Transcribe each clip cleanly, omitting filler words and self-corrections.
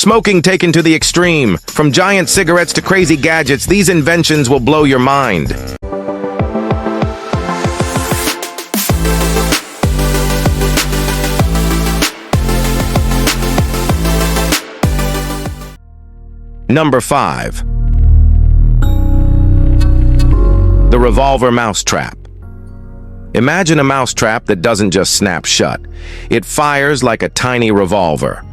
Smoking taken to the extreme. From giant cigarettes to crazy gadgets, these inventions will blow your mind. Number 5. The Revolver Mousetrap. Imagine a mousetrap that doesn't just snap shut. It fires like a tiny revolver.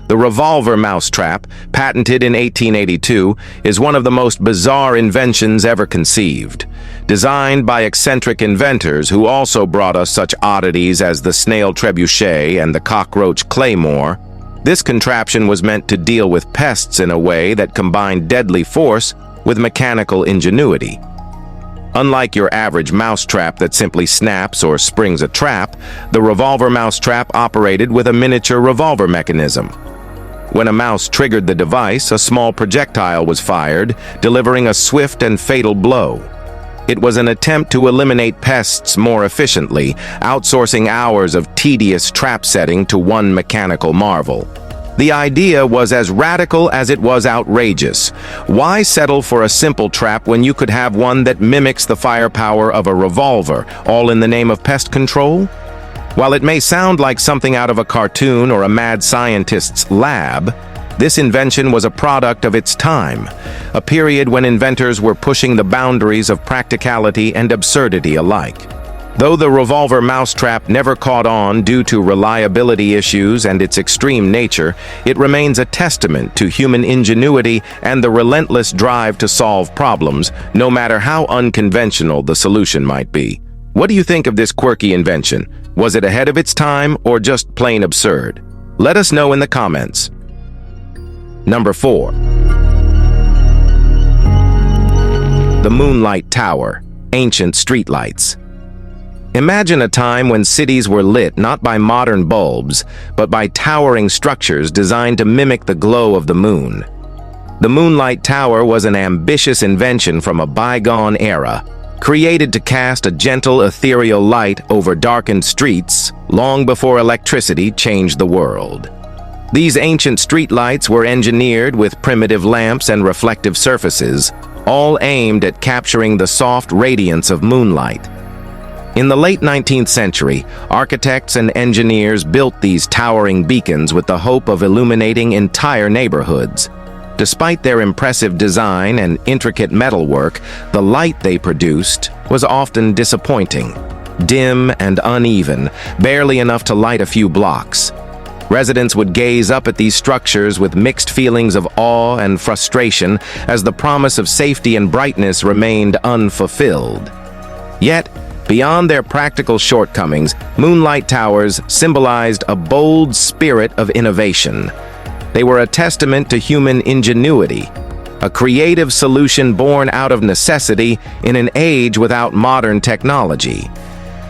The Revolver Mousetrap, patented in 1882, is one of the most bizarre inventions ever conceived. Designed by eccentric inventors who also brought us such oddities as the snail trebuchet and the cockroach claymore, this contraption was meant to deal with pests in a way that combined deadly force with mechanical ingenuity. Unlike your average mousetrap that simply snaps or springs a trap, the Revolver Mousetrap operated with a miniature revolver mechanism. When a mouse triggered the device, a small projectile was fired, delivering a swift and fatal blow. It was an attempt to eliminate pests more efficiently, outsourcing hours of tedious trap setting to one mechanical marvel. The idea was as radical as it was outrageous. Why settle for a simple trap when you could have one that mimics the firepower of a revolver, all in the name of pest control? While it may sound like something out of a cartoon or a mad scientist's lab, this invention was a product of its time, a period when inventors were pushing the boundaries of practicality and absurdity alike. Though the Revolver Mousetrap never caught on due to reliability issues and its extreme nature, it remains a testament to human ingenuity and the relentless drive to solve problems, no matter how unconventional the solution might be. What do you think of this quirky invention? Was it ahead of its time or just plain absurd? Let us know in the comments. Number 4. The Moonlight Tower, ancient streetlights. Imagine a time when cities were lit not by modern bulbs, but by towering structures designed to mimic the glow of the moon. The Moonlight Tower was an ambitious invention from a bygone era, created to cast a gentle, ethereal light over darkened streets long before electricity changed the world. These ancient streetlights were engineered with primitive lamps and reflective surfaces, all aimed at capturing the soft radiance of moonlight. In the late 19th century, architects and engineers built these towering beacons with the hope of illuminating entire neighborhoods. Despite their impressive design and intricate metalwork, the light they produced was often disappointing. Dim and uneven, barely enough to light a few blocks. Residents would gaze up at these structures with mixed feelings of awe and frustration as the promise of safety and brightness remained unfulfilled. Yet, beyond their practical shortcomings, Moonlight Towers symbolized a bold spirit of innovation. They were a testament to human ingenuity, a creative solution born out of necessity in an age without modern technology.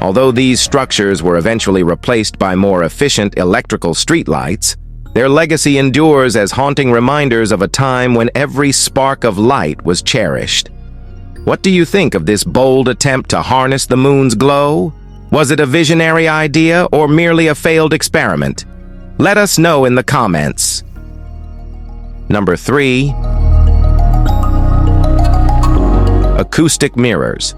Although these structures were eventually replaced by more efficient electrical streetlights, their legacy endures as haunting reminders of a time when every spark of light was cherished. What do you think of this bold attempt to harness the moon's glow? Was it a visionary idea or merely a failed experiment? Let us know in the comments. Number 3. Acoustic Mirrors.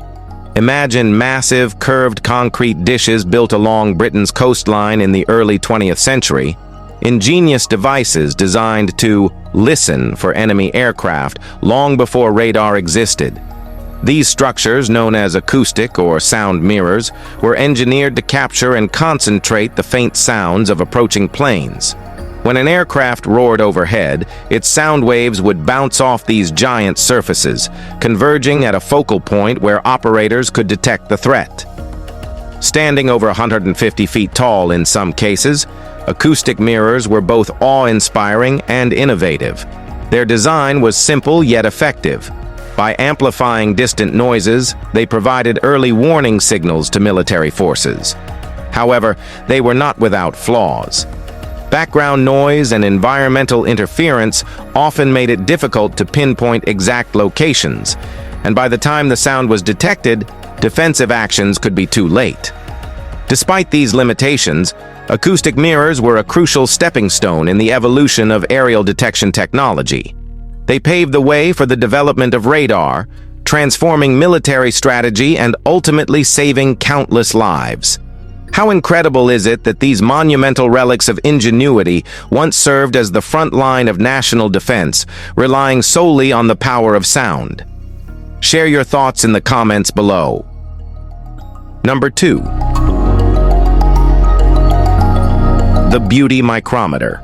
Imagine massive, curved concrete dishes built along Britain's coastline in the early 20th century. Ingenious devices designed to listen for enemy aircraft long before radar existed. These structures, known as acoustic or sound mirrors, were engineered to capture and concentrate the faint sounds of approaching planes. When an aircraft roared overhead, its sound waves would bounce off these giant surfaces, converging at a focal point where operators could detect the threat. Standing over 150 feet tall in some cases, acoustic mirrors were both awe-inspiring and innovative. Their design was simple yet effective. By amplifying distant noises, they provided early warning signals to military forces. However, they were not without flaws. Background noise and environmental interference often made it difficult to pinpoint exact locations, and by the time the sound was detected, defensive actions could be too late. Despite these limitations, acoustic mirrors were a crucial stepping stone in the evolution of aerial detection technology. They paved the way for the development of radar, transforming military strategy and ultimately saving countless lives. How incredible is it that these monumental relics of ingenuity once served as the front line of national defense, relying solely on the power of sound? Share your thoughts in the comments below. Number 2. The Beauty Micrometer.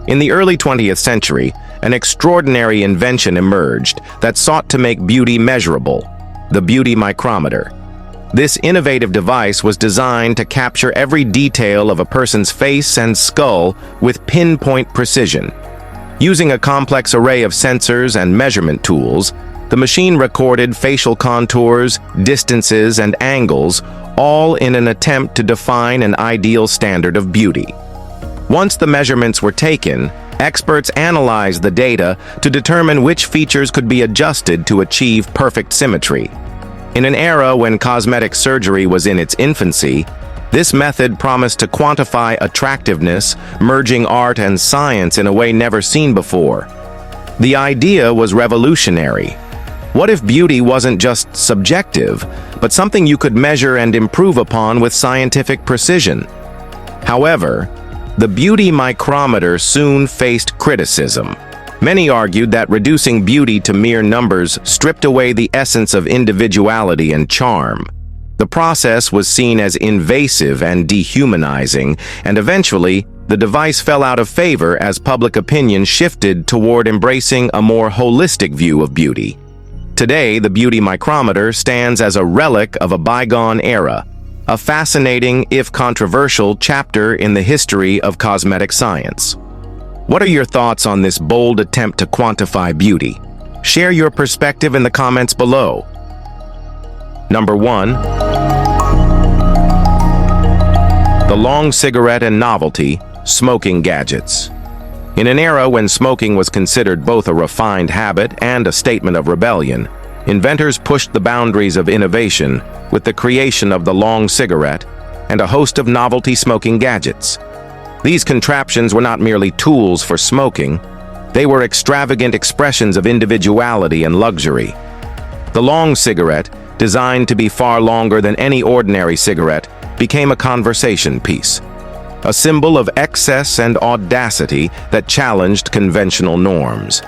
In the early 20th century, an extraordinary invention emerged that sought to make beauty measurable: the Beauty Micrometer. This innovative device was designed to capture every detail of a person's face and skull with pinpoint precision. Using a complex array of sensors and measurement tools, the machine recorded facial contours, distances, and angles, all in an attempt to define an ideal standard of beauty. Once the measurements were taken, experts analyzed the data to determine which features could be adjusted to achieve perfect symmetry. In an era when cosmetic surgery was in its infancy, this method promised to quantify attractiveness, merging art and science in a way never seen before. The idea was revolutionary. What if beauty wasn't just subjective, but something you could measure and improve upon with scientific precision? However, the Beauty Micrometer soon faced criticism. Many argued that reducing beauty to mere numbers stripped away the essence of individuality and charm. The process was seen as invasive and dehumanizing, and eventually, the device fell out of favor as public opinion shifted toward embracing a more holistic view of beauty. Today, the Beauty Micrometer stands as a relic of a bygone era, a fascinating, if controversial, chapter in the history of cosmetic science. What are your thoughts on this bold attempt to quantify beauty? Share your perspective in the comments below. Number 1. The long cigarette and novelty, smoking gadgets. In an era when smoking was considered both a refined habit and a statement of rebellion, inventors pushed the boundaries of innovation with the creation of the long cigarette and a host of novelty smoking gadgets. These contraptions were not merely tools for smoking, they were extravagant expressions of individuality and luxury. The long cigarette, designed to be far longer than any ordinary cigarette, became a conversation piece, a symbol of excess and audacity that challenged conventional norms.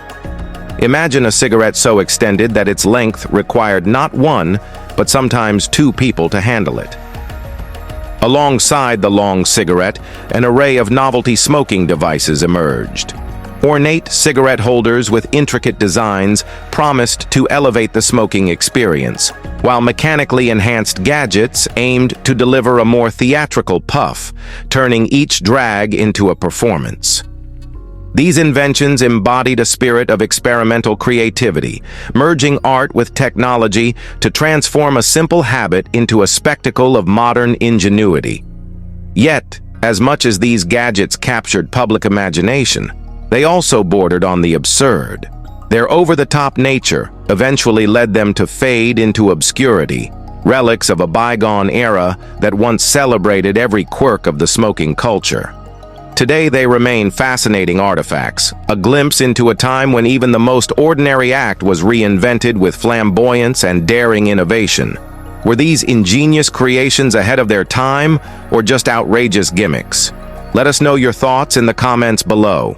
Imagine a cigarette so extended that its length required not one, but sometimes two people to handle it. Alongside the long cigarette, an array of novelty smoking devices emerged. Ornate cigarette holders with intricate designs promised to elevate the smoking experience, while mechanically enhanced gadgets aimed to deliver a more theatrical puff, turning each drag into a performance. These inventions embodied a spirit of experimental creativity, merging art with technology to transform a simple habit into a spectacle of modern ingenuity. Yet, as much as these gadgets captured public imagination, they also bordered on the absurd. Their over-the-top nature eventually led them to fade into obscurity, relics of a bygone era that once celebrated every quirk of the smoking culture. Today they remain fascinating artifacts, a glimpse into a time when even the most ordinary act was reinvented with flamboyance and daring innovation. Were these ingenious creations ahead of their time, or just outrageous gimmicks? Let us know your thoughts in the comments below.